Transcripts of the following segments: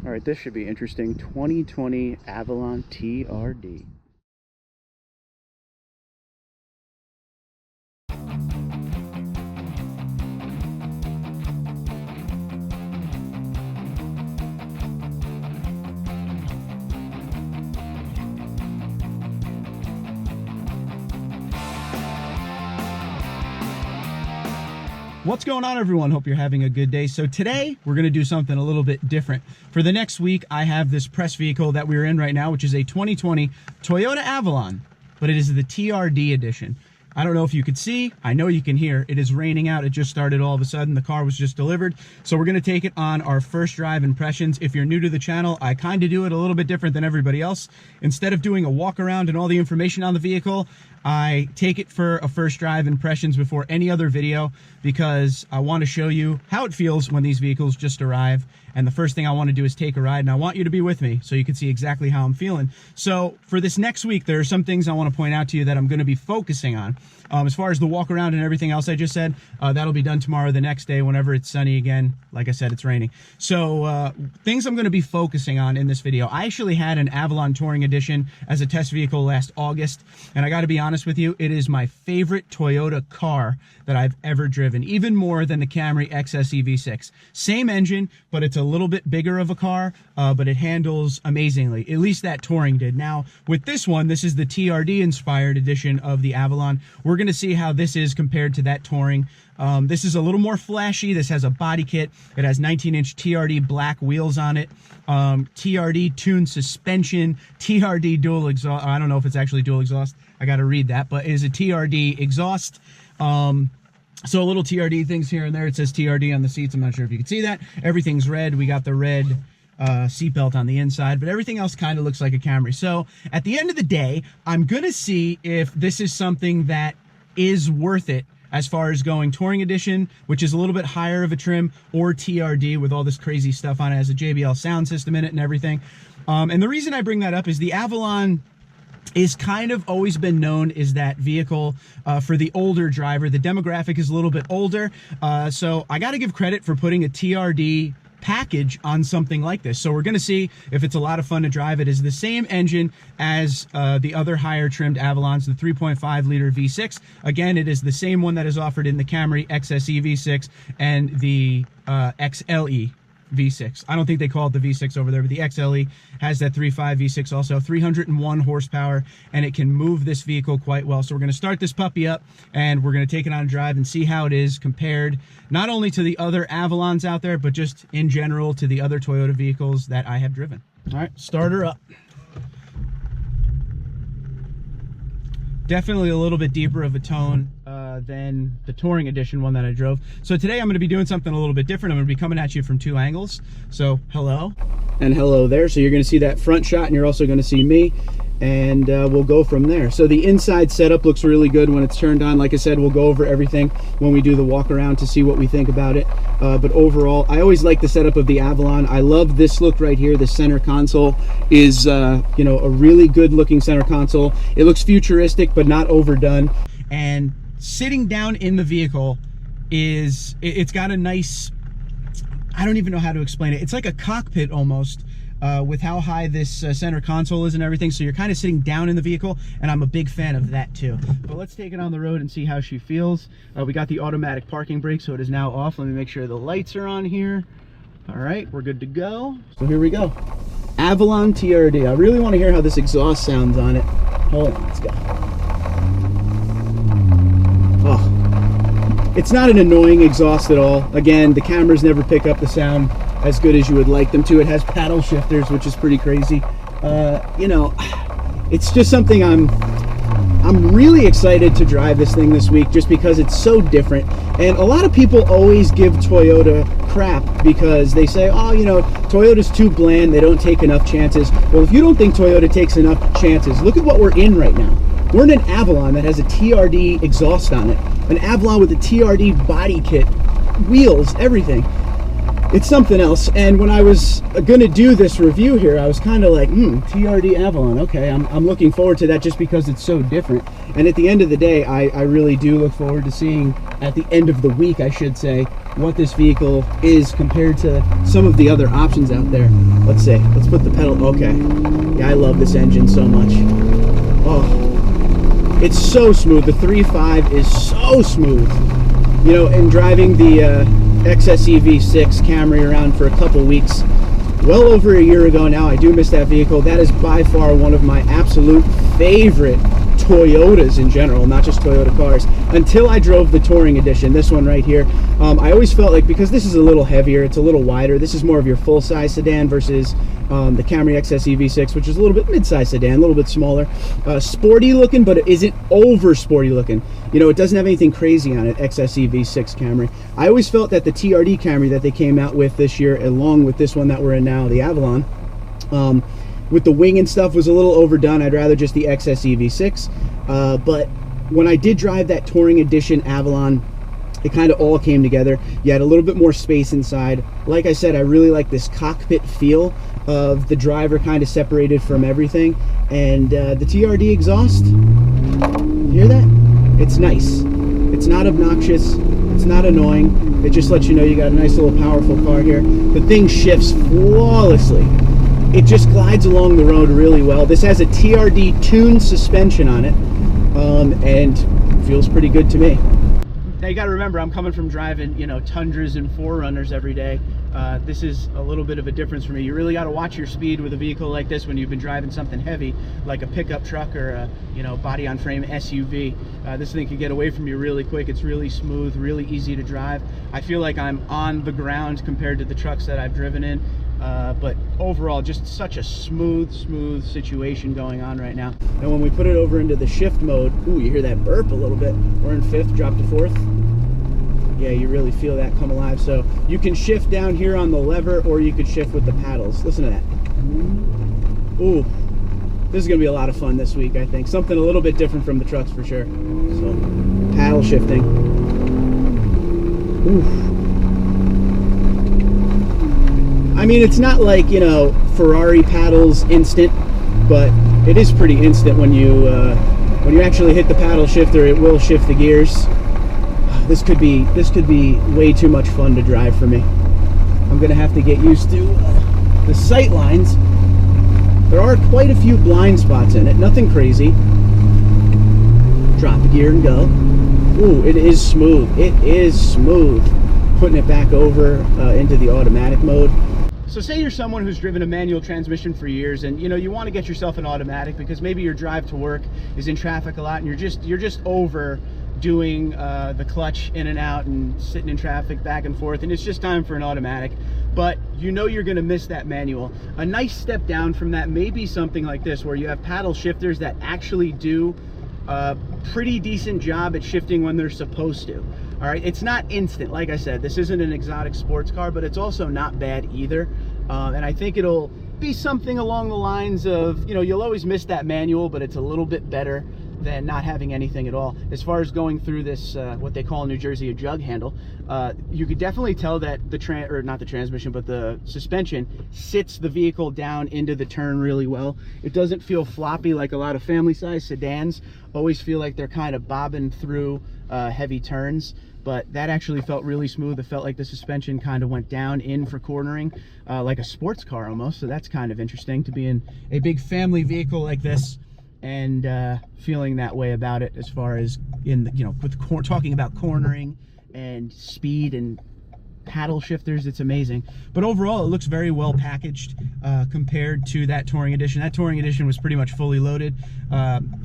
All right, this should be interesting. 2020 Avalon TRD. What's going on, everyone? Hope you're having a good day. So today we're going to do something a little bit different. For the next week, I have this press vehicle that we're in right now, which is a 2020 Toyota Avalon, but it is the TRD edition. I don't know if you could see, I know you can hear, it is raining out. It just started all of a sudden. The car was just delivered. So we're gonna take it on our first drive impressions. If you're new to the channel, I kind of do it a little bit different than everybody else. Instead of doing a walk around and all the information on the vehicle, I take it for a first drive impressions before any other video because I want to show you how it feels when these vehicles just arrive. And the first thing I want to do is take a ride, and I want you to be with me so you can see exactly how I'm feeling. So for this next week, there are some things I want to point out to you that I'm going to be focusing on. As far as the walk around and everything else I just said, that'll be done tomorrow, the next day, whenever it's sunny again. Like I said, it's raining. So things I'm going to be focusing on in this video. I actually had an Avalon Touring Edition as a test vehicle last August, and I got to be honest with you, it is my favorite Toyota car that I've ever driven, even more than the Camry XSE V6. Same engine, but it's a little bit bigger of a car, but it handles amazingly. At least that Touring did. Now, with this one, this is the TRD inspired edition of the Avalon. We're going to see how this is compared to that Touring. This is a little more flashy. This has a body kit. It has 19-inch TRD black wheels on it. TRD tuned suspension, TRD dual exhaust. I don't know if it's actually dual exhaust. I got to read that, but it is a TRD exhaust. So little TRD things here and there. It says TRD on the seats. I'm not sure if you can see that. Everything's red. We got the red seatbelt on the inside, but everything else kind of looks like a Camry. So at the end of the day, I'm going to see if this is something that is worth it as far as going Touring Edition, which is a little bit higher of a trim, or TRD with all this crazy stuff on it. It has a JBL sound system in it and everything. And the reason I bring that up is the Avalon is kind of always been known as that vehicle for the older driver. The demographic is a little bit older. So I got to give credit for putting a TRD package on something like this. So we're going to see if it's a lot of fun to drive. It is the same engine as the other higher trimmed Avalons, the 3.5 liter V6. Again, it is the same one that is offered in the Camry XSE V6 and the XLE V6. I don't think they call it the V6 over there, but the XLE has that 3.5 V6 also, 301 horsepower, and it can move this vehicle quite well. So we're going to start this puppy up, and we're going to take it on a drive and see how it is compared not only to the other Avalons out there, but just in general to the other Toyota vehicles that I have driven. All right, start her up. Definitely a little bit deeper of a tone than the Touring Edition one that I drove. So today I'm going to be doing something a little bit different. I'm going to be coming at you from two angles. So hello and hello there. So you're going to see that front shot, and you're also going to see me, and we'll go from there. So the inside setup looks really good when it's turned on. Like I said, we'll go over everything when we do the walk around to see what we think about it. But overall, I always like the setup of the Avalon. I love this look right here. The center console is you know, a really good looking center console. It looks futuristic but not overdone. And sitting down in the vehicle is, it's got a nice, I don't even know how to explain it. It's like a cockpit almost. With how high this center console is and everything, so you're kind of sitting down in the vehicle, and I'm a big fan of that too. But let's take it on the road and see how she feels. We got the automatic parking brake, so it is now off. Let me make sure the lights are on here. All right, we're good to go. So here we go. Avalon TRD. I really want to hear how this exhaust sounds on it. Hold on, let's go. Oh, it's not an annoying exhaust at all. Again, the cameras never pick up the sound as good as you would like them to. It has paddle shifters, which is pretty crazy. You know, it's just something I'm really excited to drive this thing this week, just because it's so different. And a lot of people always give Toyota crap because they say, oh, you know, Toyota's too bland, they don't take enough chances. Well, if you don't think Toyota takes enough chances, look at what we're in right now. We're in an Avalon that has a TRD exhaust on it, an Avalon with a TRD body kit, wheels, everything. it's something else. And when I was gonna do this review here, I was kind of like, TRD Avalon, okay, I'm looking forward to that just because it's so different. And at the end of the day, I really do look forward to seeing, at the end of the week I should say, what this vehicle is compared to some of the other options out there. Let's see, let's put the pedal, okay. Yeah, I love this engine so much. Oh, it's so smooth. The 3.5 is so smooth. You know, and driving the XSE V6 Camry around for a couple weeks, well over a year ago now, I do miss that vehicle. That is by far one of my absolute favorite Toyotas in general, not just Toyota cars, until I drove the Touring Edition, this one right here. I always felt like, because this is a little heavier, it's a little wider, this is more of your full-size sedan versus the Camry XSE V6, which is a little bit mid-size sedan, a little bit smaller. Sporty looking, but it isn't over sporty looking. You know, it doesn't have anything crazy on it, XSE V6 Camry. I always felt that the TRD Camry that they came out with this year, along with this one that we're in now, the Avalon, with the wing and stuff, was a little overdone. I'd rather just the XSE V6. But when I did drive that Touring Edition Avalon, it kind of all came together. You had a little bit more space inside. Like I said, I really like this cockpit feel of the driver kind of separated from everything. And the TRD exhaust, you hear that? It's nice. It's not obnoxious. It's not annoying. It just lets you know you got a nice little powerful car here. The thing shifts flawlessly. It just glides along the road really well. This has a TRD tuned suspension on it, and feels pretty good to me. Now you got to remember, I'm coming from driving, you know, Tundras and 4Runners every day. This is a little bit of a difference for me. You really got to watch your speed with a vehicle like this when you've been driving something heavy, like a pickup truck or a, you know, body-on-frame SUV. This thing can get away from you really quick. It's really smooth, really easy to drive. I feel like I'm on the ground compared to the trucks that I've driven in. But overall, just such a smooth situation going on right now. And when we put it over into the shift mode, ooh, you hear that burp a little bit. We're in 5th, drop to 4th. Yeah, you really feel that come alive. So you can shift down here on the lever, or you could shift with the paddles. Listen to that. Ooh, this is gonna be a lot of fun this week, I think. Something a little bit different from the trucks for sure. So, paddle shifting. Ooh. I mean, it's not like, you know, Ferrari paddles instant, but it is pretty instant when you actually hit the paddle shifter. It will shift the gears. This could be way too much fun to drive for me. I'm gonna have to get used to the sight lines. There are quite a few blind spots in it, nothing crazy. Drop the gear and go. Ooh, it is smooth. It is smooth. Putting it back over into the automatic mode. So say you're someone who's driven a manual transmission for years, and you know you want to get yourself an automatic because maybe your drive to work is in traffic a lot, and you're just over doing the clutch in and out and sitting in traffic back and forth, and it's just time for an automatic. But you know you're going to miss that manual. A nice step down from that may be something like this, where you have paddle shifters that actually do a pretty decent job at shifting when they're supposed to. All right, it's not instant. Like I said, this isn't an exotic sports car, but it's also not bad either. And I think it'll be something along the lines of, you know, you'll always miss that manual, but it's a little bit better than not having anything at all. As far as going through this, what they call in New Jersey a jug handle, you could definitely tell that not the transmission, but the suspension sits the vehicle down into the turn really well. It doesn't feel floppy like a lot of family-size sedans always feel like they're kind of bobbing through heavy turns. But that actually felt really smooth. It felt like the suspension kind of went down in for cornering, like a sports car almost. So that's kind of interesting to be in a big family vehicle like this and feeling that way about it, as far as in the, you know, with talking about cornering and speed and paddle shifters. It's amazing. But overall, it looks very well packaged compared to that Touring Edition. That Touring Edition was pretty much fully loaded,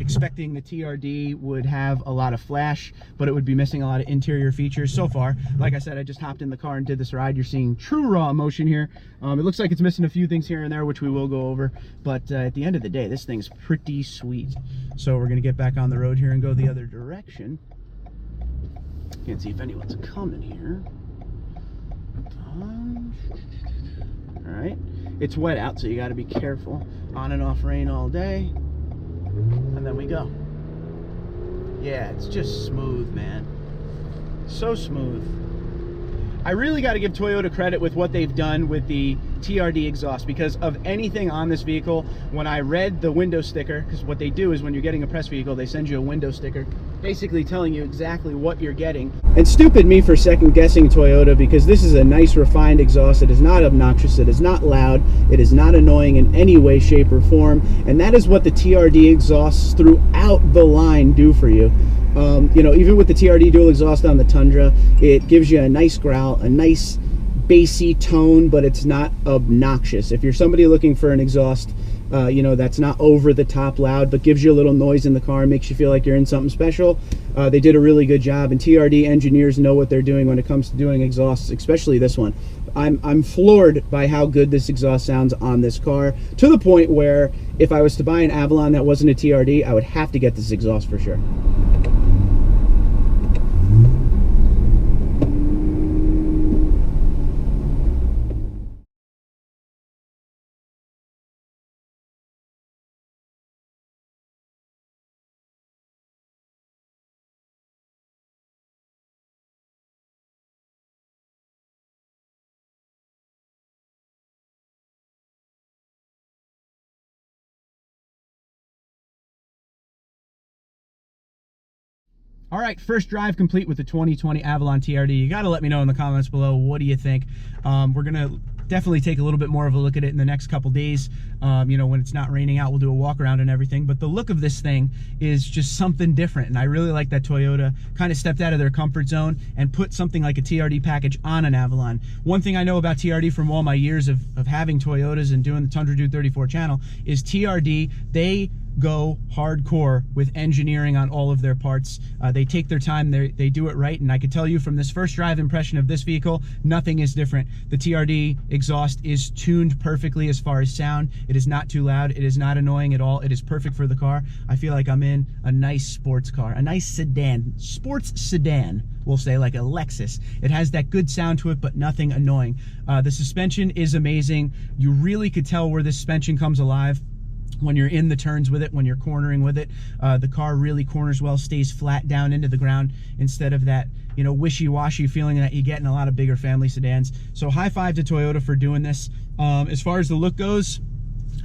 expecting the TRD would have a lot of flash, but it would be missing a lot of interior features. So far, like I said, I just hopped in the car and did this ride. You're seeing true raw emotion here. It looks like it's missing a few things here and there, which we will go over, but at the end of the day, this thing's pretty sweet. So we're gonna get back on the road here and go the other direction. Can't see if anyone's coming here. All right, it's wet out, so you got to be careful. On and off rain all day, and then we go. Yeah, it's just smooth, man. So smooth. I really got to give Toyota credit with what they've done with the TRD exhaust, because of anything on this vehicle, when I read the window sticker, because what they do is when you're getting a press vehicle, they send you a window sticker basically telling you exactly what you're getting. And stupid me for second guessing Toyota, because this is a nice refined exhaust. It is not obnoxious, it is not loud, it is not annoying in any way, shape, or form, and that is what the TRD exhausts throughout the line do for you. You know, even with the TRD dual exhaust on the Tundra, it gives you a nice growl, a nice bassy tone, but it's not obnoxious. If you're somebody looking for an exhaust, you know, that's not over the top loud, but gives you a little noise in the car, makes you feel like you're in something special, they did a really good job. And TRD engineers know what they're doing when it comes to doing exhausts, especially this one. I'm floored by how good this exhaust sounds on this car, to the point where if I was to buy an Avalon that wasn't a TRD, I would have to get this exhaust for sure. All right, first drive complete with the 2020 Avalon TRD. You got to let me know in the comments below, what do you think? We're going to definitely take a little bit more of a look at it in the next couple days. You know, when it's not raining out, we'll do a walk around and everything. But the look of this thing is just something different. And I really like that Toyota kind of stepped out of their comfort zone and put something like a TRD package on an Avalon. One thing I know about TRD from all my years of having Toyotas and doing the Tundra Dude 34 channel is TRD, they go hardcore with engineering on all of their parts. They take their time, they do it right, and I can tell you from this first drive impression of this vehicle, nothing is different. The TRD exhaust is tuned perfectly as far as sound. It is not too loud, it is not annoying at all, it is perfect for the car. I feel like I'm in a nice sports car, a nice sedan, sports sedan, we'll say, like a Lexus. It has that good sound to it, but nothing annoying. The suspension is amazing. You really could tell where this suspension comes alive when you're in the turns with it, when you're cornering with it. The car really corners well, stays flat down into the ground instead of that, you know, wishy-washy feeling that you get in a lot of bigger family sedans. So high five to Toyota for doing this. As far as the look goes,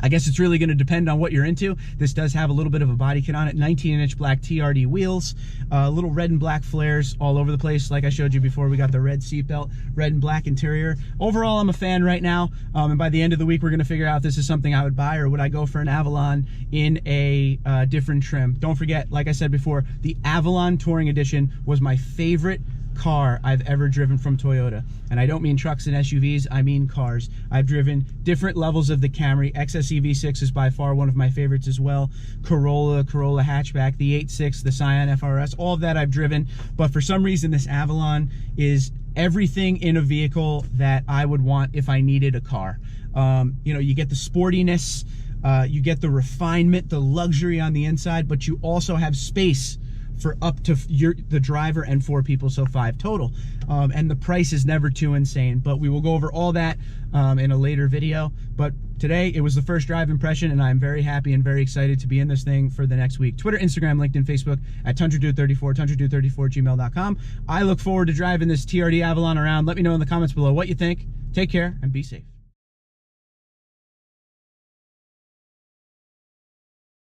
I guess it's really going to depend on what you're into. This does have a little bit of a body kit on it, 19-inch black TRD wheels, little red and black flares all over the place. Like I showed you before, we got the red seatbelt, red and black interior. Overall, I'm a fan right now, and by the end of the week, we're going to figure out if this is something I would buy or would I go for an Avalon in a different trim. Don't forget, like I said before, the Avalon Touring Edition was my favorite car I've ever driven from Toyota. And I don't mean trucks and SUVs, I mean cars. I've driven different levels of the Camry. XSE V6 is by far one of my favorites as well. Corolla hatchback, the 8.6, the Scion FRS, all of that I've driven. But for some reason, this Avalon is everything in a vehicle that I would want if I needed a car. You know, you get the sportiness, you get the refinement, the luxury on the inside, but you also have space for up to the driver and 4 people, so 5 total. And the price is never too insane, but we will go over all that in a later video. But today, it was the first drive impression, and I'm very happy and very excited to be in this thing for the next week. Twitter, Instagram, LinkedIn, Facebook, at TundraDude34, TundraDude34@gmail.com. I look forward to driving this TRD Avalon around. Let me know in the comments below what you think. Take care and be safe.